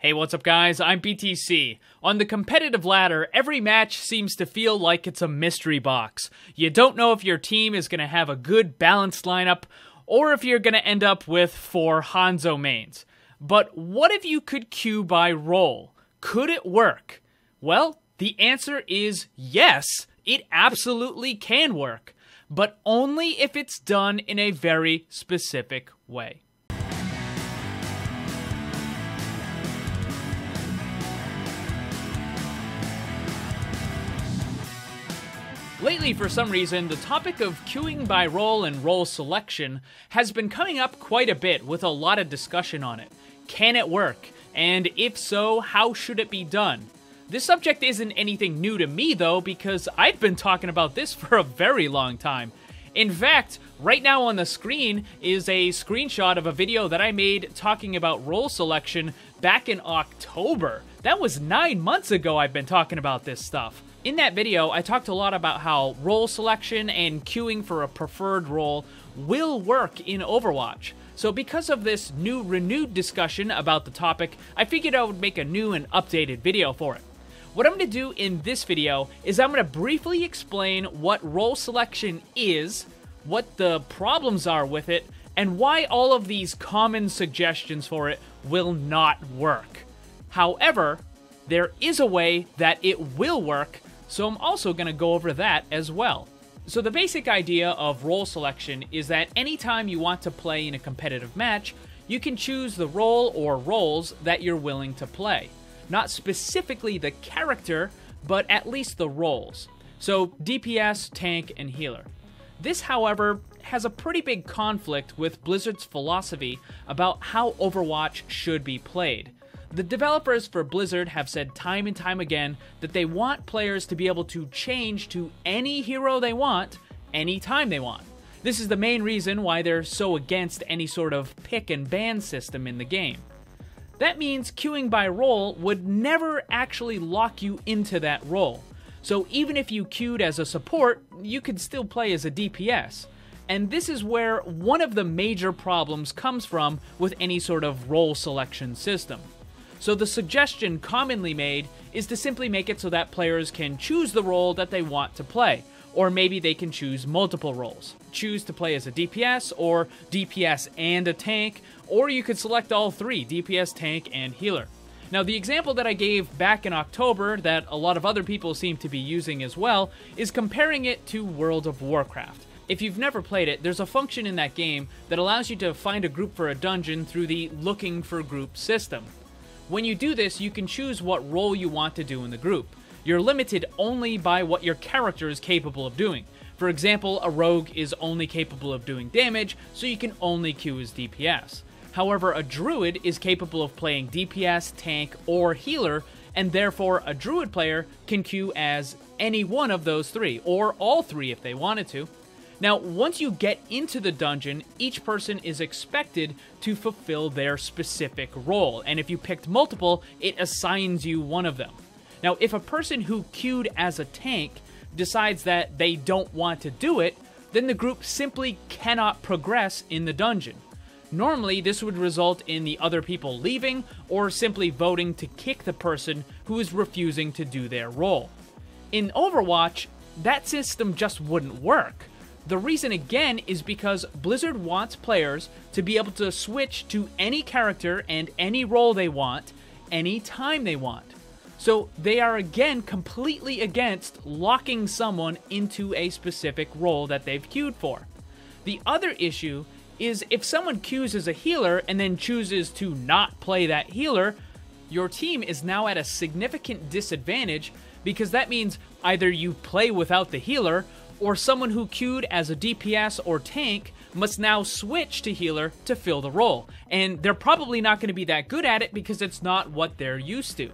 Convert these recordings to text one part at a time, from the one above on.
Hey, what's up guys? I'm BTC. On the competitive ladder, every match seems to feel like it's a mystery box. You don't know if your team is going to have a good balanced lineup, or if you're going to end up with 4 Hanzo mains. But what if you could queue by role? Could it work? Well, the answer is yes, it absolutely can work. But only if it's done in a very specific way. Lately, for some reason, the topic of queuing by role and role selection has been coming up quite a bit with a lot of discussion on it. Can it work? And if so, how should it be done? This subject isn't anything new to me though, because I've been talking about this for a very long time. In fact, right now on the screen is a screenshot of a video that I made talking about role selection back in October. That was 9 months ago I've been talking about this stuff. In that video, I talked a lot about how role selection and queuing for a preferred role will work in Overwatch. So because of this new renewed discussion about the topic, I figured I would make a new and updated video for it. What I'm going to do in this video is I'm going to briefly explain what role selection is, what the problems are with it, and why all of these common suggestions for it will not work. However, there is a way that it will work, so I'm also going to go over that as well. So the basic idea of role selection is that anytime you want to play in a competitive match, you can choose the role or roles that you're willing to play. Not specifically the character, but at least the roles. So DPS, tank, and healer. This, however, has a pretty big conflict with Blizzard's philosophy about how Overwatch should be played. The developers for Blizzard have said time and time again that they want players to be able to change to any hero they want, anytime they want. This is the main reason why they're so against any sort of pick and ban system in the game. That means queuing by role would never actually lock you into that role. So even if you queued as a support, you could still play as a DPS. And this is where one of the major problems comes from with any sort of role selection system. So the suggestion commonly made is to simply make it so that players can choose the role that they want to play, or maybe they can choose multiple roles. Choose to play as a DPS, or DPS and a tank, or you could select all three, DPS, tank, and healer. Now the example that I gave back in October that a lot of other people seem to be using as well is comparing it to World of Warcraft. If you've never played it, there's a function in that game that allows you to find a group for a dungeon through the looking for group system. When you do this, you can choose what role you want to do in the group. You're limited only by what your character is capable of doing. For example, a rogue is only capable of doing damage, so you can only queue as DPS. However, a druid is capable of playing DPS, tank, or healer, and therefore a druid player can queue as any one of those three, or all three if they wanted to. Now, once you get into the dungeon, each person is expected to fulfill their specific role, and if you picked multiple, it assigns you one of them. Now, if a person who queued as a tank decides that they don't want to do it, then the group simply cannot progress in the dungeon. Normally, this would result in the other people leaving, or simply voting to kick the person who is refusing to do their role. In Overwatch, that system just wouldn't work. The reason again is because Blizzard wants players to be able to switch to any character and any role they want, anytime they want. So they are again completely against locking someone into a specific role that they've queued for. The other issue is if someone queues as a healer and then chooses to not play that healer, your team is now at a significant disadvantage because that means either you play without the healer, or someone who queued as a DPS or tank must now switch to healer to fill the role. And they're probably not going to be that good at it because it's not what they're used to.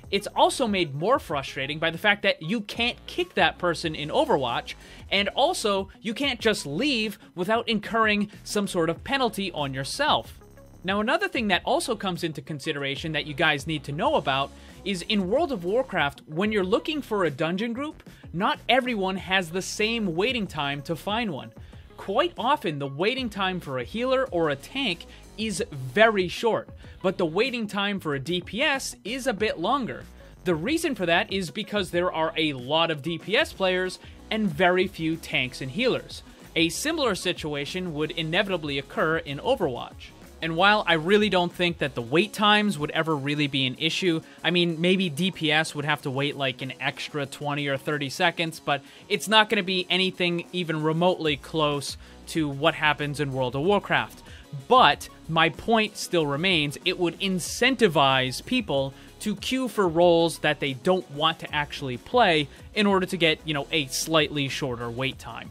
It's also made more frustrating by the fact that you can't kick that person in Overwatch, and also you can't just leave without incurring some sort of penalty on yourself. Now, another thing that also comes into consideration that you guys need to know about is in World of Warcraft, when you're looking for a dungeon group, not everyone has the same waiting time to find one. Quite often, the waiting time for a healer or a tank is very short, but the waiting time for a DPS is a bit longer. The reason for that is because there are a lot of DPS players and very few tanks and healers. A similar situation would inevitably occur in Overwatch. And while I really don't think that the wait times would ever really be an issue, I mean, maybe DPS would have to wait like an extra 20 or 30 seconds, but it's not going to be anything even remotely close to what happens in World of Warcraft. But my point still remains, it would incentivize people to queue for roles that they don't want to actually play in order to get, a slightly shorter wait time.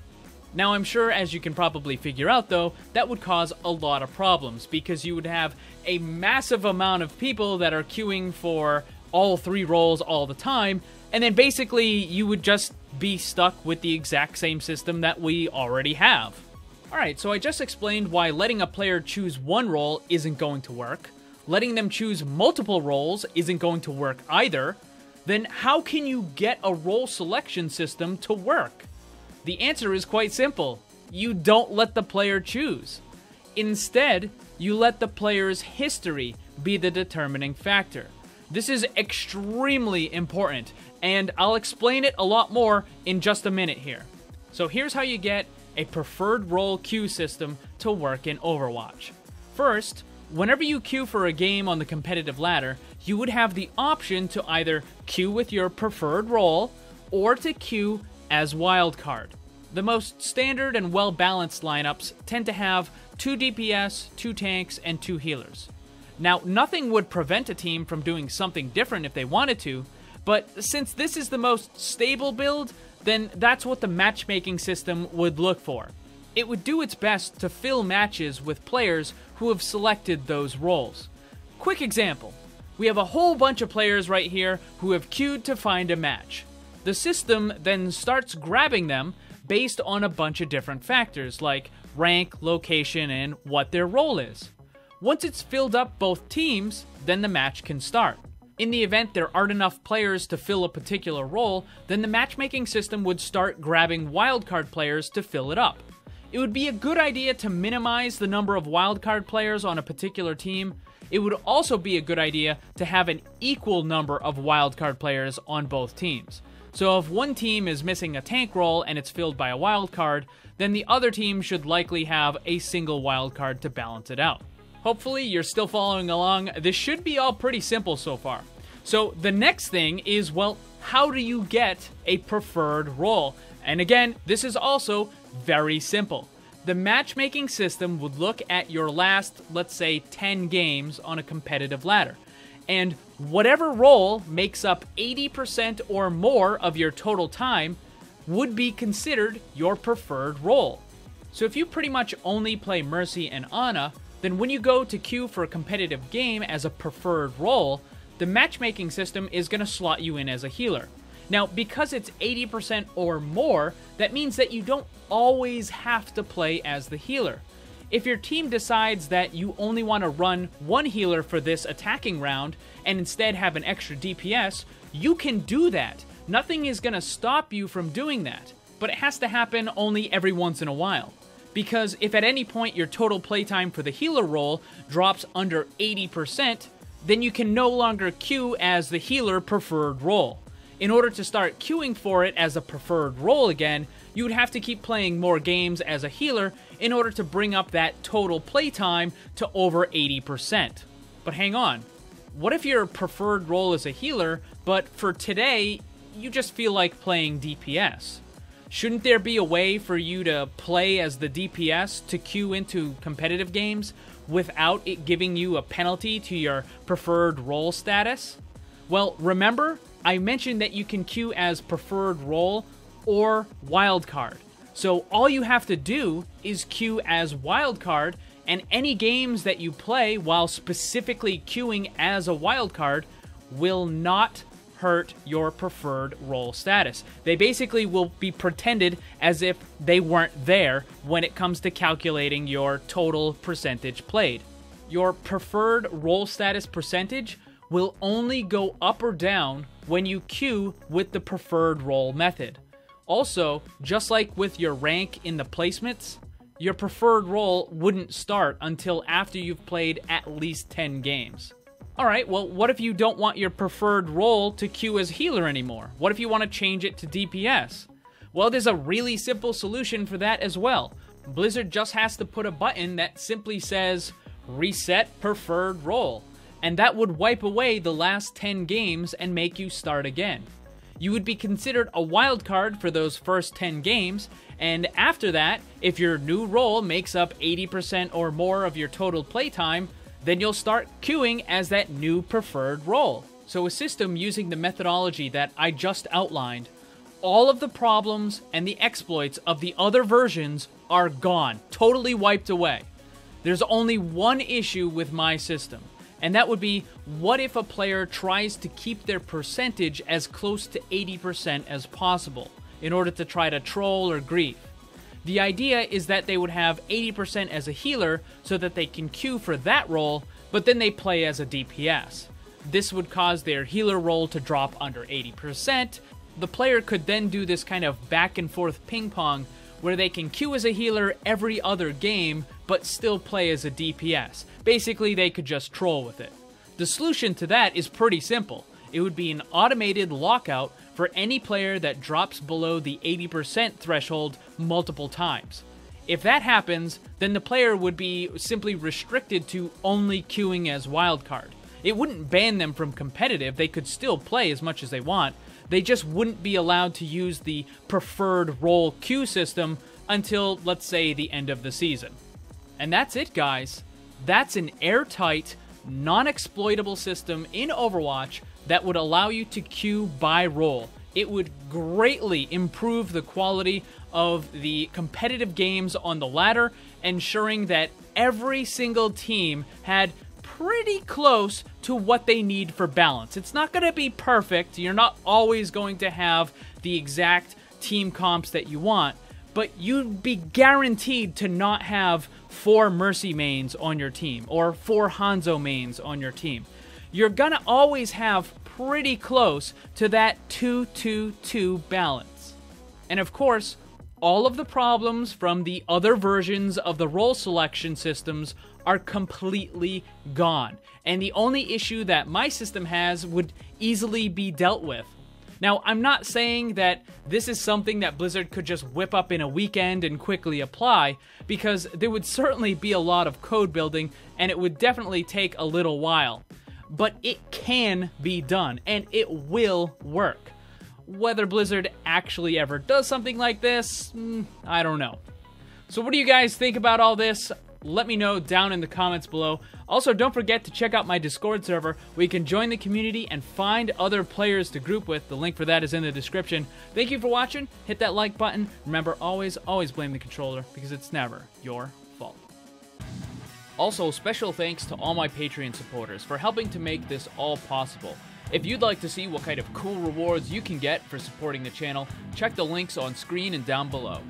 Now, I'm sure, as you can probably figure out, though, that would cause a lot of problems, because you would have a massive amount of people that are queuing for all 3 roles all the time, and then basically you would just be stuck with the exact same system that we already have. Alright, so I just explained why letting a player choose one role isn't going to work. Letting them choose multiple roles isn't going to work either. Then how can you get a role selection system to work? The answer is quite simple. You don't let the player choose. Instead, you let the player's history be the determining factor. This is extremely important, and I'll explain it a lot more in just a minute here. So here's how you get a preferred role queue system to work in Overwatch. First, whenever you queue for a game on the competitive ladder, you would have the option to either queue with your preferred role or to queue as wildcard. The most standard and well-balanced lineups tend to have 2 DPS, 2 tanks, and 2 healers. Now, nothing would prevent a team from doing something different if they wanted to, but since this is the most stable build, then that's what the matchmaking system would look for. It would do its best to fill matches with players who have selected those roles. Quick example. We have a whole bunch of players right here who have queued to find a match. The system then starts grabbing them based on a bunch of different factors like rank, location, and what their role is. Once it's filled up both teams, then the match can start. In the event there aren't enough players to fill a particular role, then the matchmaking system would start grabbing wildcard players to fill it up. It would be a good idea to minimize the number of wildcard players on a particular team. It would also be a good idea to have an equal number of wildcard players on both teams. So if one team is missing a tank role and it's filled by a wildcard, then the other team should likely have a single wildcard to balance it out. Hopefully you're still following along. This should be all pretty simple so far. So the next thing is, well, how do you get a preferred role? And again, this is also very simple. The matchmaking system would look at your last, let's say, 10 games on a competitive ladder. And whatever role makes up 80% or more of your total time would be considered your preferred role. So if you pretty much only play Mercy and Ana, then when you go to queue for a competitive game as a preferred role, the matchmaking system is going to slot you in as a healer. Now, because it's 80% or more, that means that you don't always have to play as the healer. If your team decides that you only want to run one healer for this attacking round and instead have an extra DPS, you can do that. Nothing is going to stop you from doing that, but it has to happen only every once in a while. Because if at any point your total playtime for the healer role drops under 80%, then you can no longer queue as the healer preferred role. In order to start queuing for it as a preferred role again, you would have to keep playing more games as a healer in order to bring up that total playtime to over 80%. But hang on, what if your preferred role is a healer, but for today, you just feel like playing DPS? Shouldn't there be a way for you to play as the DPS to queue into competitive games without it giving you a penalty to your preferred role status? Well, remember, I mentioned that you can queue as preferred role or wildcard. So all you have to do is queue as wildcard, and any games that you play while specifically queuing as a wildcard will not hurt your preferred role status. They basically will be pretended as if they weren't there when it comes to calculating your total percentage played. Your preferred role status percentage will only go up or down when you queue with the preferred role method. Also, just like with your rank in the placements, your preferred role wouldn't start until after you've played at least 10 games. Alright, well, what if you don't want your preferred role to queue as healer anymore? What if you want to change it to DPS? Well, there's a really simple solution for that as well. Blizzard just has to put a button that simply says, Reset Preferred Role, and that would wipe away the last 10 games and make you start again. You would be considered a wildcard for those first 10 games, and after that, if your new role makes up 80% or more of your total playtime, then you'll start queuing as that new preferred role. So a system using the methodology that I just outlined, all of the problems and the exploits of the other versions are gone, totally wiped away. There's only one issue with my system, and that would be, what if a player tries to keep their percentage as close to 80% as possible in order to try to troll or grief? The idea is that they would have 80% as a healer so that they can queue for that role, but then they play as a DPS. This would cause their healer role to drop under 80%. The player could then do this kind of back and forth ping pong where they can queue as a healer every other game, but still play as a DPS. Basically, they could just troll with it. The solution to that is pretty simple. It would be an automated lockout for any player that drops below the 80% threshold multiple times. If that happens, then the player would be simply restricted to only queuing as wildcard. It wouldn't ban them from competitive, they could still play as much as they want. They just wouldn't be allowed to use the preferred role queue system until, let's say, the end of the season. And that's it, guys. That's an airtight, non-exploitable system in Overwatch that would allow you to queue by role. It would greatly improve the quality of the competitive games on the ladder, ensuring that every single team had pretty close to what they need for balance. It's not going to be perfect. You're not always going to have the exact team comps that you want, but you'd be guaranteed to not have 4 Mercy mains on your team or 4 Hanzo mains on your team. You're gonna always have pretty close to that 2-2-2 balance. And of course, all of the problems from the other versions of the role selection systems are completely gone. And the only issue that my system has would easily be dealt with. Now, I'm not saying that this is something that Blizzard could just whip up in a weekend and quickly apply, because there would certainly be a lot of code building, and it would definitely take a little while. But it can be done, and it will work. Whether Blizzard actually ever does something like this, I don't know. So what do you guys think about all this? Let me know down in the comments below. Also, don't forget to check out my Discord server where you can join the community and find other players to group with. The link for that is in the description. Thank you for watching. Hit that like button. Remember, always blame the controller, because it's never your fault. Also, special thanks to all my Patreon supporters for helping to make this all possible. If you'd like to see what kind of cool rewards you can get for supporting the channel, check the links on screen and down below.